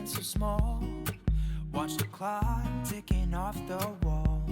feeling so small. Watch the clock ticking off the wall.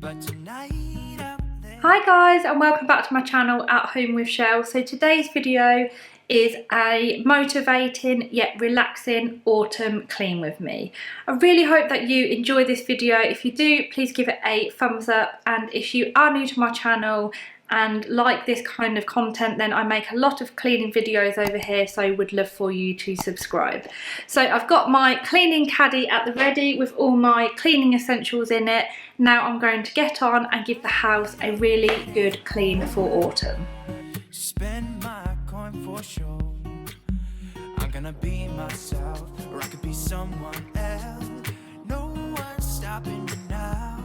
But tonight I'm there. Hi guys, and welcome back to my channel At Home with Chelle. So today's video is a motivating yet relaxing autumn clean with me. I really hope that you enjoy this video. If you do, please give it a thumbs up, and if you are new to my channel and like this kind of content, then I make a lot of cleaning videos over here, so I would love for you to subscribe. So I've got my cleaning caddy at the ready with all my cleaning essentials in it. Now I'm going to get on and give the house a really good clean for autumn. Spend my coin for sure. I'm gonna be myself, or I could be someone else. No one's stopping me now.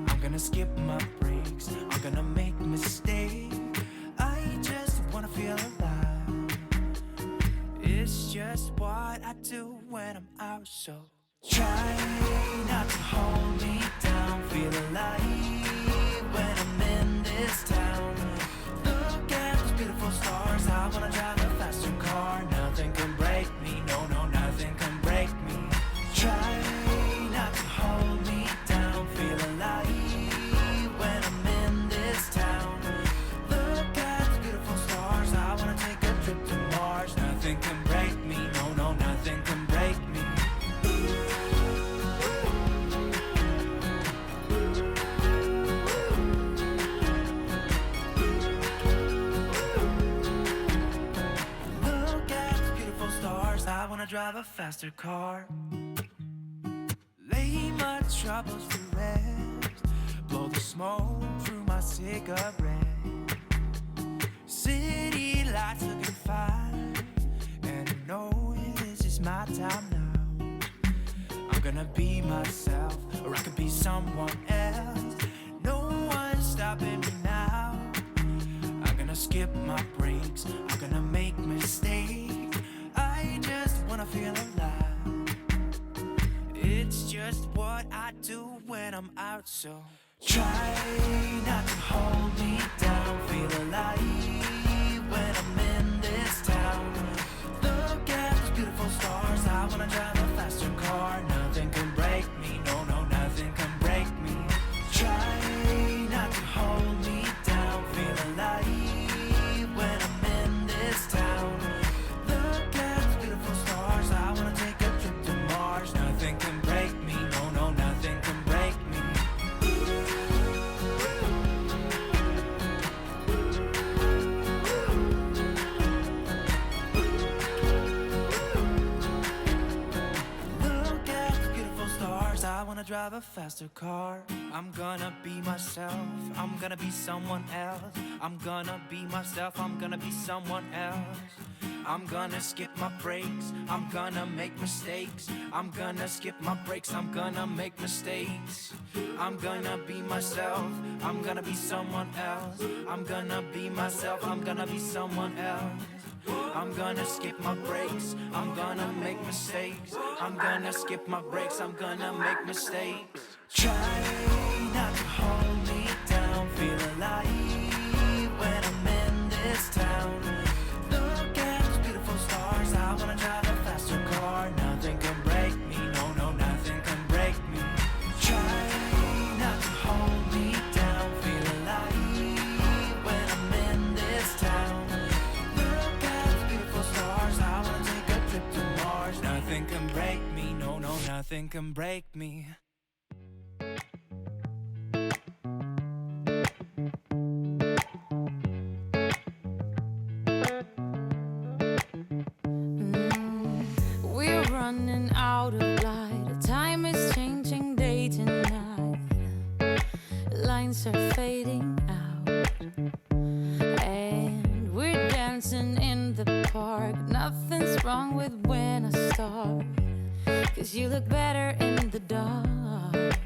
I'm gonna skip my breaks, I'm gonna make mistakes. I just wanna feel alive. It's just what I do when I'm out, so try not to hold me down. Feel alive when I'm in this town. Look at those beautiful stars. I wanna drive a faster car. Nothing can break me, no, no, nothing can break me. Try not to hold me down. Feel alive when I'm in this town. Look at those beautiful stars. I wanna take a trip to Mars. Nothing can break me, no, no, nothing can break me. I wanna drive a faster car. Lay my troubles to rest. Blow the smoke through my cigarette. City lights looking fine, and I know this is my time now. I'm gonna be myself, or I could be someone else. No one's stopping me now. I'm gonna skip my breaks, I'm gonna make mistakes. I just wanna feel alive. It's just what I do when I'm out, so try not to hold me down. Feel alive when I'm in this town. Look at those beautiful stars. I wanna drive a faster car. Nothing can break me, no, no, nothing can break me. Try not to hold me down. Feel alive when I'm in this town. Look at those beautiful stars. I wanna take a trip to Mars. Nothing can break me, no, no, nothing can break me. Look at the beautiful stars. I wanna drive a faster car. I'm gonna be myself, I'm gonna be someone else. I'm gonna be myself, I'm gonna be someone else. I'm gonna skip my breaks, I'm gonna make mistakes. I'm gonna skip my breaks, I'm gonna make mistakes. I'm gonna be myself, I'm gonna be someone else. I'm gonna be myself, I'm gonna be someone else. I'm gonna skip my breaks, I'm gonna make mistakes. I'm gonna skip my breaks, I'm gonna make mistakes. Try not to hold me down. Feel alive when I'm in this town. Look at those beautiful stars. I wanna drive a faster car. Nothing can break me, no, no, nothing can break me. Try not to hold me down. Feel alive when I'm in this town. Look at those beautiful stars. I wanna take a trip to Mars. Nothing can break me, no, no, nothing can break me. We're running out of light. The time is changing day to night. Lines are fading out, and we're dancing in the park. Nothing's wrong with when I start, 'cause you look better in the dark.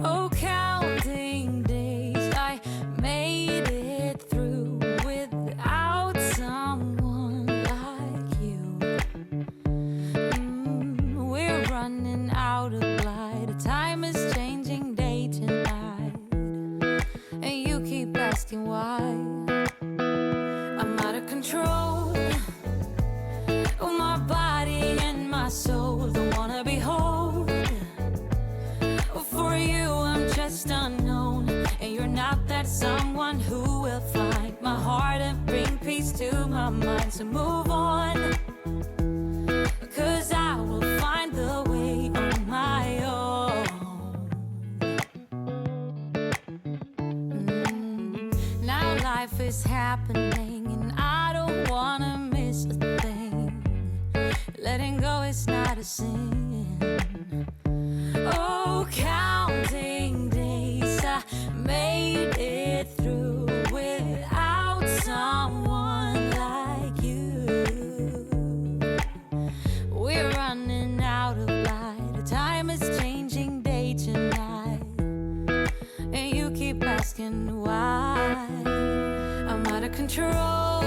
Oh, counting days, I made it through without someone like you. We're running out of light. The time is changing day to night, and you keep asking why. I'm out of control. Oh, my body that someone who will find my heart and bring peace to my mind. So move on, 'cause I will find the way on my own. Now life is happening and I don't wanna miss a thing. Letting go is not a sin. Oh, counting days, I made it through without someone like you. We're running out of light, time is changing day to night, and you keep asking why. I'm out of control,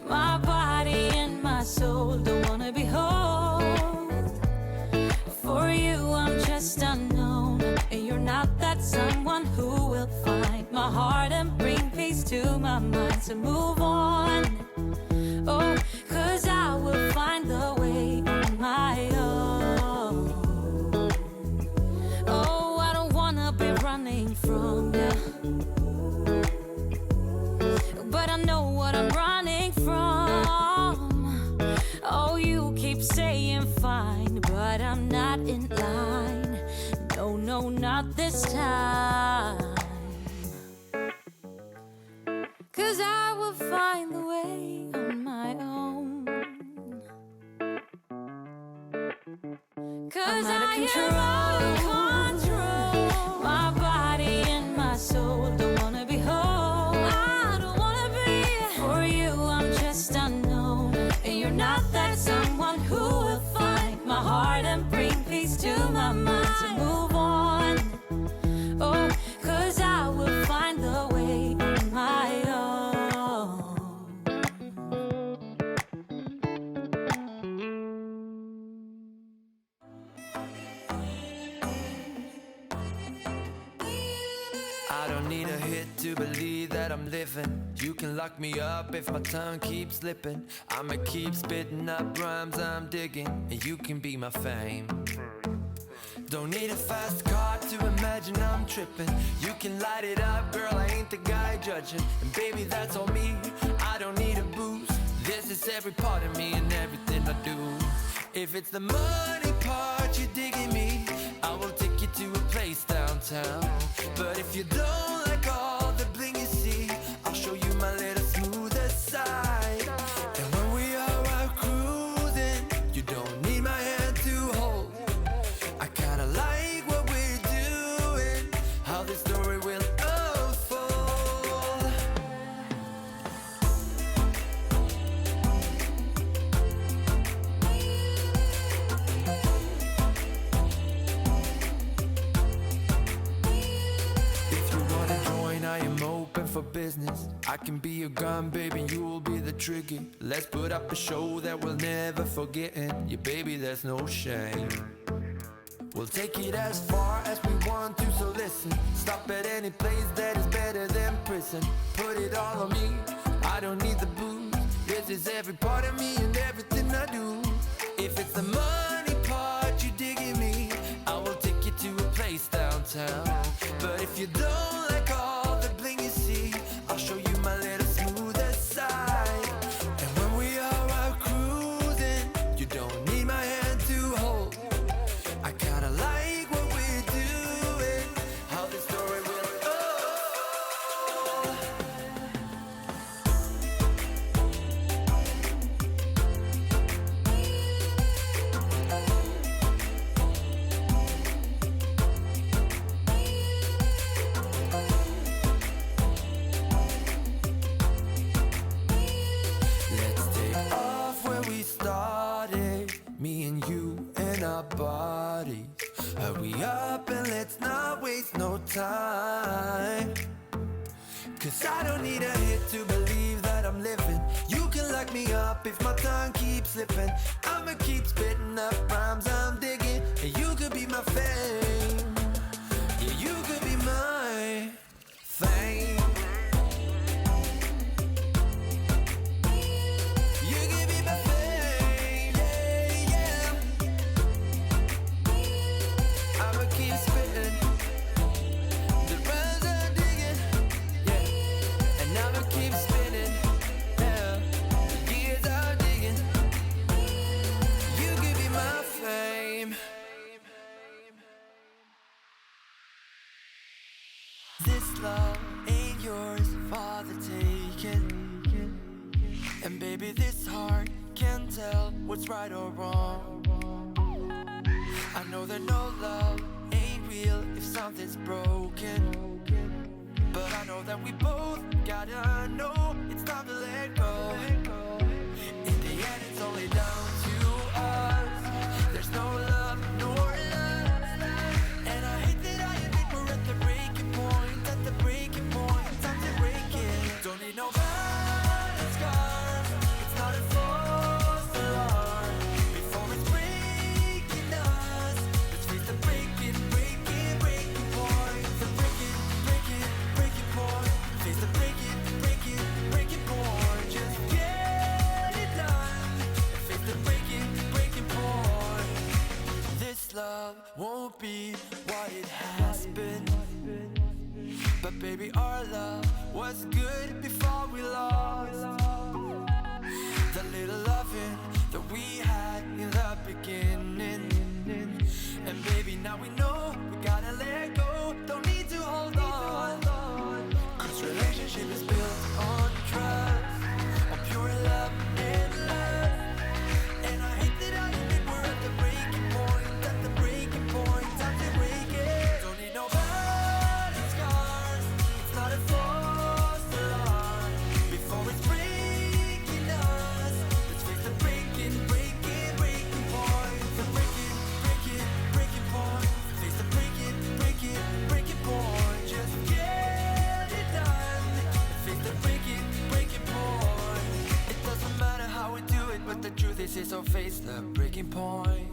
my body and my soul don't wanna be whole. For you I'm just unknown, and you're not that someone who will find my heart and bring peace to my mind. So move on, oh, 'cause I will find the way on my own. Oh, I don't wanna be running from you, but I know what I'm running from. Oh, you keep saying fine, but I'm not in line. No, no, not this time. 'Cause I will find the way on my own. 'Cause I'm out of control. My body and my soul don't wanna be whole. I don't wanna be. For you I'm just unknown, and you're not that someone who will find my heart and bring peace to my mind. So move on, oh, 'cause I will find the way on my own. I don't need a hit to believe that I'm living. You can lock me up if my tongue keeps slipping. I'ma keep spitting up rhymes I'm digging, and you can be my fame. Don't need a fast car to imagine I'm tripping. You can light it up, girl, I ain't the guy judging. And baby, that's on me, I don't need a boost. This is every part of me and everything I do. If it's the money part you're digging me, I will take you to a place downtown. But if you don't like all the bling you see, I'll show you my little smoother side. And when we are out cruising, you don't need my hand to hold. I kinda like what we're doing, how this story will unfold. If you wanna join, I am open for business. I can be your gun, baby, you will be the trigger. Let's put up a show that we'll never forget. And yeah, baby, there's no shame. We'll take it as far as we want to, so listen. Stop at any place that is better than prison. Put it all on me, I don't need the booze. This is every part of me and everything I do. If it's the money part you digging me, I will take you to a place downtown. But if you don't like all the bling you see, I'll show you my little smoother side. And when we are out cruising, you don't need my hand to hold. I kinda like what we're doing, how this story will unfold. Let's take off where we started, me and you and our bodies. Hurry up and let's not waste no time. 'Cause I don't need a hit to believe that I'm living. You can lock me up if my tongue keeps slipping. I'ma keep spitting up rhymes I'm digging, and you could be my fame. Yeah, you could be my fame. You could be my fame, yeah, yeah. I'ma keep spitting the rhymes I'm digging. This love ain't yours for the taking. And baby, this heart can't tell what's right or wrong. I know that no love ain't real if something's broken. But I know that we both gotta know it's time to let go. In the end, it's only down to us. There's no love nor lust. And I hate that I admit we're at the breaking point. At the breaking point, time to break it. Don't need no violent scars. It's not a false alarm. Before it's breaking us, let's face the breaking point. The breaking point. Face the breaking point. Just get it done. Face the breaking point. This love won't be what it has been. But baby, our love was good before we lost. The little loving that we had in the beginning. And baby, now we know we gotta let go. Don't need to hold on. Cause relationship is built on trust, on pure love and love. And I hate that I admit we're at the breaking point. At the breaking point, time to break it. Don't need no violent scars. It's not a false alarm. Before it's breaking us, let's face the breaking point. The breaking point. Face the breaking point. Just get it done. Face the breaking point. It doesn't matter how we do it, but the truth is, so face the breaking point.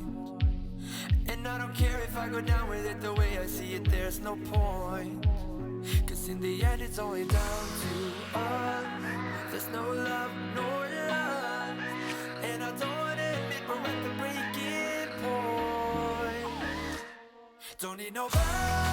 And I don't care if I go down with it the way I see it, there's no point. Cause in the end it's only down to us. There's no love nor lust. And I don't wanna admit we're at the breaking point. Don't need nobody